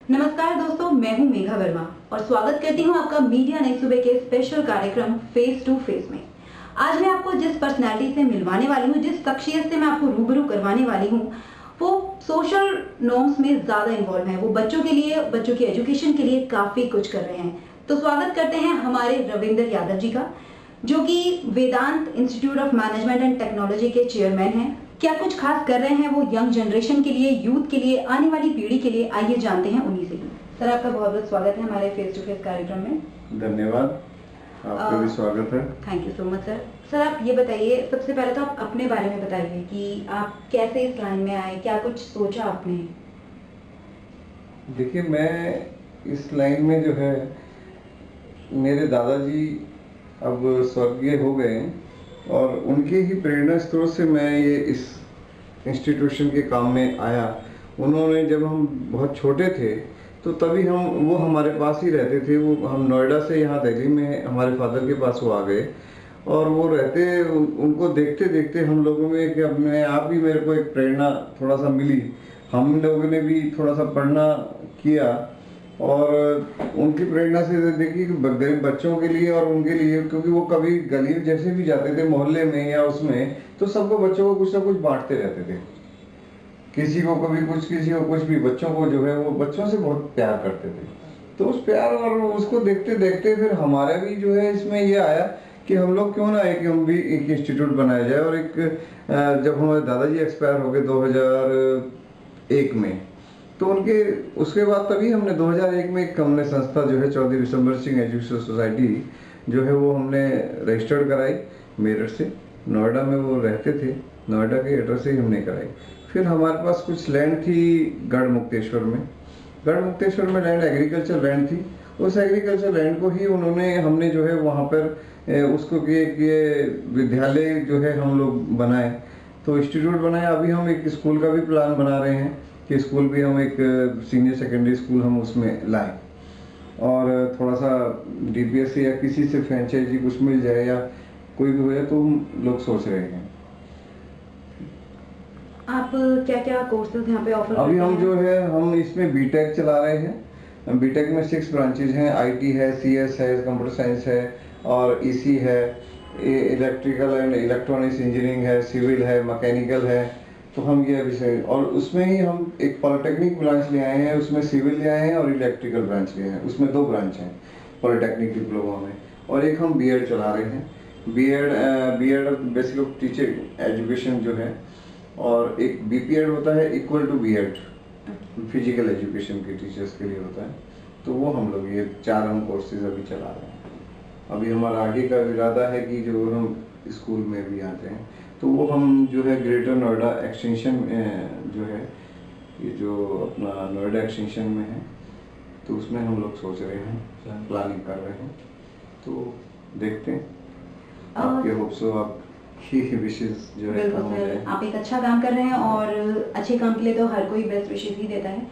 नमस्कार दोस्तों, मैं हूं मेघा वर्मा और स्वागत करती हूं आपका मीडिया नई सुबह के स्पेशल कार्यक्रम फेस टू फेस में। आज मैं आपको जिस पर्सनालिटी से मिलवाने वाली हूं, जिस शख्सियत से मैं आपको रूबरू करवाने वाली हूं, वो सोशल नॉर्म्स में ज्यादा इन्वॉल्व है। वो बच्चों के लिए, बच्चों की एजुकेशन के लिए काफी कुछ कर रहे हैं। तो स्वागत करते हैं हमारे रविंद्र यादव जी का, जो कि Vedant Institute of Management and Technology के चेयरमैन हैं। क्या कुछ खास कर रहे हैं वो यंग जनरेशन के लिए, यूथ के लिए, आने वाली पीढ़ी के लिए, आइए जानते हैं उन्हीं से ही। सर, आपका बहुत बहुत स्वागत है हमारे फेस टू फेस कार्यक्रम में। धन्यवाद, आपका भी स्वागत है। Thank you so much sir. Sir, आप ये बताइए, सबसे पहले तो आप अपने बारे में बताइए कि आप कैसे इस लाइन में आए, क्या कुछ सोचा आपने? देखिए, मैं इस लाइन में जो है, मेरे दादाजी अब स्वर्गीय हो गए और उनके ही प्रेरणा स्रोत से मैं ये इस इंस्टीट्यूशन के काम में आया। उन्होंने, जब हम बहुत छोटे थे तो तभी वो हमारे पास ही रहते थे। वो हम नोएडा से यहाँ दिल्ली में हमारे फादर के पास वो आ गए और वो रहते, उनको देखते देखते हम लोगों में कि अपने आप ही मेरे को एक प्रेरणा थोड़ा सा मिली। हम लोगों ने भी थोड़ा सा पढ़ना किया और उनकी प्रेरणा से देखिए कि गरीब बच्चों के लिए और उनके लिए, क्योंकि वो कभी गली जैसे भी जाते थे मोहल्ले में या उसमें, तो सबको बच्चों को कुछ ना कुछ बांटते रहते थे। किसी को कभी कुछ, किसी को कुछ भी। बच्चों को जो है वो बच्चों से बहुत प्यार करते थे। तो उस प्यार और उसको देखते देखते फिर हमारा भी जो है इसमें ये आया कि हम लोग क्यों ना एक हम भी एक इंस्टीट्यूट बनाया जाए। और एक जब हमारे दादाजी एक्सपायर हो गए 2001 में, तो उनके उसके बाद तभी हमने 2001 में एक हमने संस्था जो है चौधरी विशंबर सिंह एजुकेशन सोसाइटी जो है वो हमने रजिस्टर्ड कराई। मेरठ से, नोएडा में वो रहते थे, नोएडा के एड्रेस से ही हमने कराई। फिर हमारे पास कुछ लैंड थी गढ़ मुक्तेश्वर में लैंड, एग्रीकल्चर लैंड थी। उस एग्रीकल्चर लैंड को ही हमने जो है वहाँ पर उसको किए विद्यालय जो है हम लोग बनाए, तो इंस्टीट्यूट बनाया। अभी हम एक स्कूल का भी प्लान बना रहे हैं कि स्कूल भी हम एक सीनियर सेकेंडरी स्कूल हम उसमें लाएं और थोड़ा सा डीपीएस या किसी से फ्रेंचाइजी कुछ मिल जाए या कोई भी हो जाए, तो हम लोग सोच रहे हैं। आप क्या क्या कोर्सेज यहाँ पे ऑफर करते हैं? अभी हम जो है हम इसमें बीटेक चला रहे हैं। बीटेक में 6 ब्रांचेज हैं। आईटी है, सीएस है, कंप्यूटर साइंस है और ईसी है, इलेक्ट्रिकल एंड इलेक्ट्रॉनिक्स इंजीनियरिंग है, सिविल है, मैकेनिकल है। तो हम ये विषय, और उसमें ही हम एक पॉलिटेक्निक ब्रांच ले आए हैं, उसमें सिविल ले आए हैं और इलेक्ट्रिकल ब्रांच ले आए हैं। उसमें 2 ब्रांच हैं पॉलिटेक्निक डिप्लोमा में। और एक हम बीएड चला रहे हैं, BEd basic of teacher education जो है, और एक बीपीएड होता है equal to BEd, physical education के टीचर्स के लिए होता है। तो वो हम लोग ये 4 हम कोर्सेज अभी चला रहे हैं। अभी हमारा आगे का इरादा है कि जो हम स्कूल में भी आते हैं, तो वो हम जो है ग्रेटर नोएडा एक्सटेंशन जो है, ये जो अपना नोएडा एक्सटेंशन में है, तो उसमें हम लोग सोच रहे हैं, प्लानिंग कर रहे हैं। तो देखते हैं, आपके होप सो आप ही विशेष जो है बिल्कुल सर, आप एक अच्छा काम कर रहे हैं और अच्छे काम के लिए तो हर कोई बेस्ट विशेष ही देता है।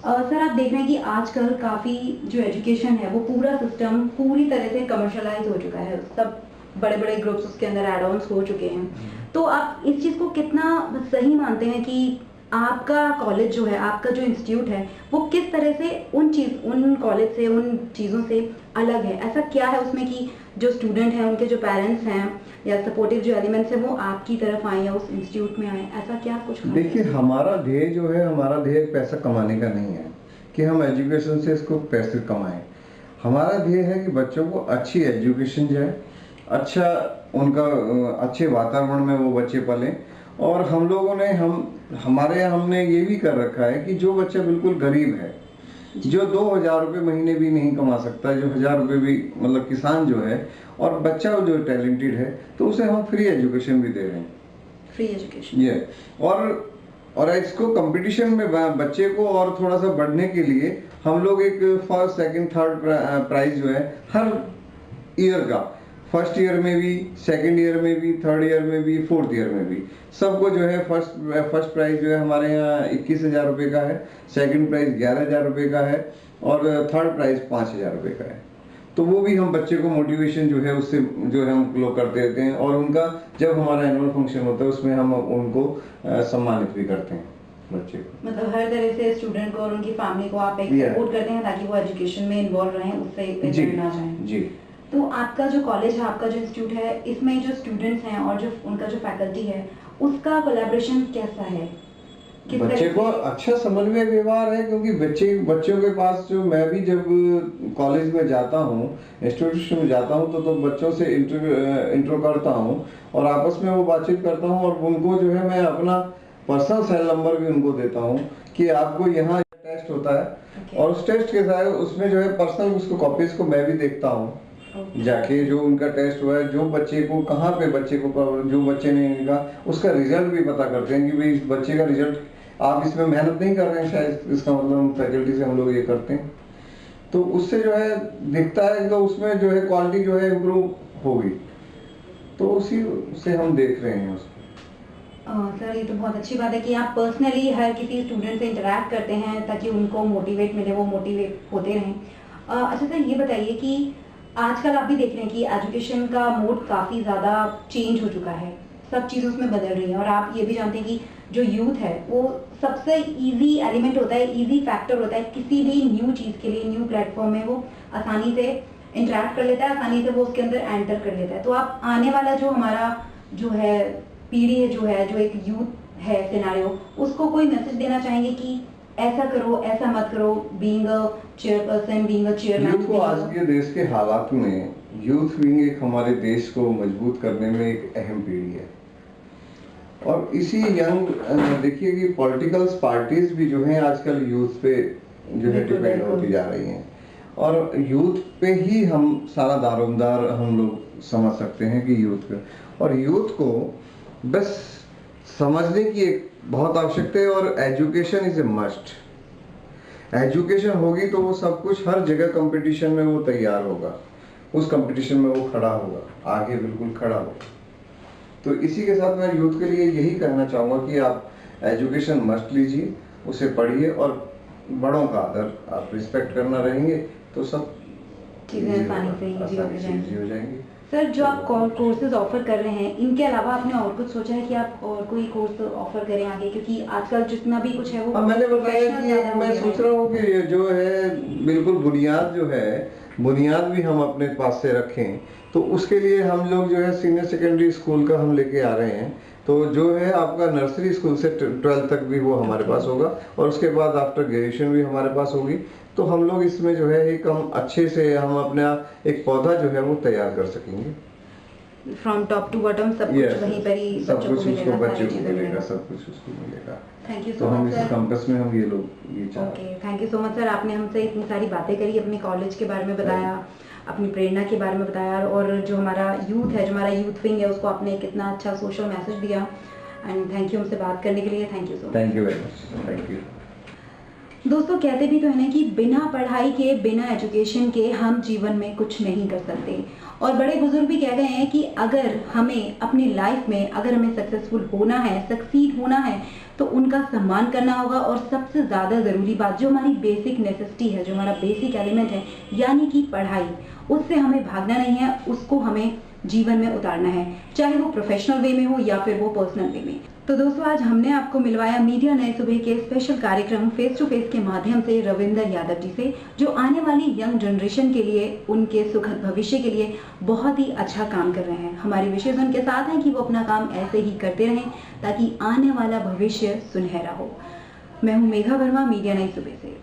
सर, आप देख रहे हैं कि आजकल काफ़ी जो एजुकेशन है वो पूरा सिस्टम पूरी तरह से कमर्शलाइज हो चुका है। सब बड़े बड़े ग्रुप्स उसके अंदर एड ऑन्स हो चुके हैं। तो आप इस चीज़ को कितना सही मानते हैं कि आपका कॉलेज जो है, आपका जो इंस्टीट्यूट है, वो किस तरह से उन कॉलेज से, उन चीज़ों से अलग है? ऐसा क्या है उसमें कि जो स्टूडेंट हैं, उनके जो पेरेंट्स हैं या सपोर्टिव जो एलिमेंट्स हैं, वो आपकी तरफ आए या उस इंस्टीट्यूट में आए? ऐसा क्या कुछ? देखिए, हमारा ध्येय जो है, हमारा ध्येय पैसा कमाने का नहीं है कि हम एजुकेशन से इसको पैसे कमाएं। हमारा ध्येय है कि बच्चों को अच्छी एजुकेशन जाए, अच्छा उनका अच्छे वातावरण में वो बच्चे पलें। और हम लोगों ने हमारे यहाँ हमने ये भी कर रखा है कि जो बच्चा बिल्कुल गरीब है, जो 2000 रुपये महीने भी नहीं कमा सकता, जो 1000 रुपये भी, मतलब किसान जो है, और बच्चा जो टैलेंटेड है, तो उसे हम फ्री एजुकेशन भी दे रहे हैं। फ्री एजुकेशन, ये और इसको कंपटीशन में बच्चे को और थोड़ा सा बढ़ने के लिए हम लोग एक फर्स्ट, सेकंड, थर्ड प्राइज जो है हर ईयर का, फर्स्ट ईयर में भी, सेकंड ईयर में भी, थर्ड ईयर में भी, फोर्थ ईयर में भी, सबको जो है फर्स्ट प्राइज जो है हमारे यहाँ 21,000 रुपये का है, सेकंड प्राइज 11,000 रुपये का है और थर्ड प्राइज 5,000 रुपये का है। तो वो भी हम बच्चे को मोटिवेशन जो है उससे जो है हम लोग करते रहते हैं। और उनका जब हमारा एनुअल फंक्शन होता है उसमें हम उनको सम्मानित भी करते हैं। बच्चे को। मतलब हर तरह से स्टूडेंट को और उनकी फैमिली को आप एक सपोर्ट करते हैं ताकि वो एजुकेशन में इन्वॉल्व रहें, उससे इधर ना जाएं। जी। तो आपका जो कॉलेज है, आपका जो इंस्टीट्यूट है, इसमें जो स्टूडेंट्स हैं और जो उनका जो फैकल्टी है, उसका कोलैबोरेशन कैसा है? बच्चे को अच्छा समन्वय व्यवहार है, क्योंकि बच्चों के पास जो मैं भी जब कॉलेज में जाता हूँ, इंस्टीट्यूशन में जाता हूँ, तो बच्चों से इंट्रो करता हूँ और आपस में वो बातचीत करता हूँ और उनको जो है मैं अपना पर्सनल सेल नंबर भी उनको देता हूँ कि आपको यहाँ टेस्ट होता है और उस टेस्ट के साथ उसमें जो है पर्सनल उसको कॉपीज को मैं भी देखता हूँ जाके, जो उनका टेस्ट हुआ है, जो बच्चे को कहाँ पे बच्चे को प्रॉब्लम, जो बच्चे ने लिखा उसका रिजल्ट भी पता करते हैं कि भाई इस बच्चे का रिजल्ट, आप इसमें मेहनत नहीं कर रहे हैं शायद, इसका मतलब हम फैकल्टी से हम लोग ये करते हैं, तो उससे जो है दिखता है तो उसमें जो है क्वालिटी जो है इम्प्रूव होगी, तो उसी से हम देख रहे हैं उसको। सर ये तो बहुत अच्छी बात है कि आप पर्सनली हर किसी स्टूडेंट से इंटरेक्ट करते हैं ताकि उनको मोटिवेट मिले, वो मोटिवेट होते रहें। अच्छा सर ये बताइए कि आजकल आप भी देख रहे हैं कि एजुकेशन का मोड काफ़ी ज़्यादा चेंज हो चुका है, सब चीज़ उसमें बदल रही है और आप ये भी जानते हैं कि जो यूथ है वो सबसे इजी एलिमेंट होता है, इजी फैक्टर होता है किसी भी न्यू चीज़ के लिए, न्यू प्लेटफॉर्म में वो आसानी से इंटरेक्ट कर लेता है, आसानी से वो उसके अंदर एंटर कर लेता है। तो आप आने वाला जो हमारा जो है पीढ़ी है, जो एक यूथ है सिनेरियो, उसको कोई मैसेज देना चाहेंगे कि ऐसा करो, ऐसा मत करो, being a chairperson, being a chairman? Youth को आज के देश के हालात में यूथ विंग एक हमारे देश को मजबूत करने में एक अहम पीढ़ी है और इसी यंग, देखिए कि पॉलिटिकल पार्टीज भी जो हैं आजकल यूथ पे जो है डिपेंड होती जा रही हैं और यूथ पे ही हम सारा दारोमदार हम लोग समझ सकते हैं कि यूथ पे, और यूथ को बस समझने की एक बहुत आवश्यकता है और education is a must. Education होगी तो वो सब कुछ हर जगह कंपटीशन में वो तैयार होगा, उस कंपटीशन में वो खड़ा होगा, आगे बिल्कुल खड़ा होगा। तो इसी के साथ मैं यूथ के लिए यही कहना चाहूँगा कि आप एजुकेशन मस्ट लीजिए, उसे पढ़िए और बड़ों का आदर, आप रिस्पेक्ट करना रहेंगे तो सब चीज़ें आसानी से इजी हो जाएंगी। सर जो आप कोर्सेज ऑफर कर रहे हैं, इनके अलावा आपने और कुछ सोचा है कि आप और कोई कोर्स ऑफर करें आगे, क्योंकि आजकल जितना भी कुछ है वो मैंने बताया कि मैं सोच रहा हूँ कि जो है बिल्कुल बुनियाद जो है, बुनियाद भी हम अपने पास से रखें, तो उसके लिए हम लोग जो है सीनियर सेकेंडरी स्कूल का हम लेके आ रहे हैं, तो जो है आपका नर्सरी स्कूल से 12th तक भी वो हमारे पास होगा और उसके बाद आफ्टर ग्रेजुएशन भी हमारे पास होगी। तो हम लोग इसमें जो है एक हम अच्छे से हम अपना एक पौधा जो है वो तैयार कर सकेंगे, फ्रॉम टॉप टू बॉटम सब कुछ वहीं पर ही सब कुछ उसको बच्चों को मिलेगा, सब कुछ उसको मिलेगा। थैंक यू तो सो हम मच इस कैंपस में हम ये लोग ये चाहते हैं। Okay, thank you so much sir, आपने हमसे इतनी सारी बातें करी, अपने कॉलेज के बारे में बताया, अपनी प्रेरणा के बारे में बताया और जो हमारा यूथ है, जो हमारा यूथ विंग है, उसको आपने कितना अच्छा सोशल मैसेज दिया। एंड थैंक यू हमसे बात करने के लिए, thank you so much. Thank you very much, thank you. दोस्तों कहते भी तो है ना कि बिना पढ़ाई के, बिना एजुकेशन के हम जीवन में कुछ नहीं कर सकते, और बड़े बुजुर्ग भी कह गए हैं कि अगर हमें अपनी लाइफ में, अगर हमें सक्सेसफुल होना है, सक्सीड होना है, तो उनका सम्मान करना होगा। और सबसे ज़्यादा ज़रूरी बात, जो हमारी बेसिक नेसेसिटी है, जो हमारा बेसिक एलिमेंट है, यानी कि पढ़ाई, उससे हमें भागना नहीं है, उसको हमें जीवन में उतारना है, चाहे वो प्रोफेशनल वे में हो या फिर वो पर्सनल वे में। तो दोस्तों आज हमने आपको मिलवाया मीडिया नए सुबह के स्पेशल कार्यक्रम फेस टू फेस के माध्यम से रविंदर यादव जी से, जो आने वाली यंग जनरेशन के लिए, उनके सुखद भविष्य के लिए बहुत ही अच्छा काम कर रहे हैं। हमारी विशेष उनके साथ है कि वो अपना काम ऐसे ही करते रहें ताकि आने वाला भविष्य सुनहरा हो। मैं हूँ मेघा वर्मा, मीडिया नई सुबह से।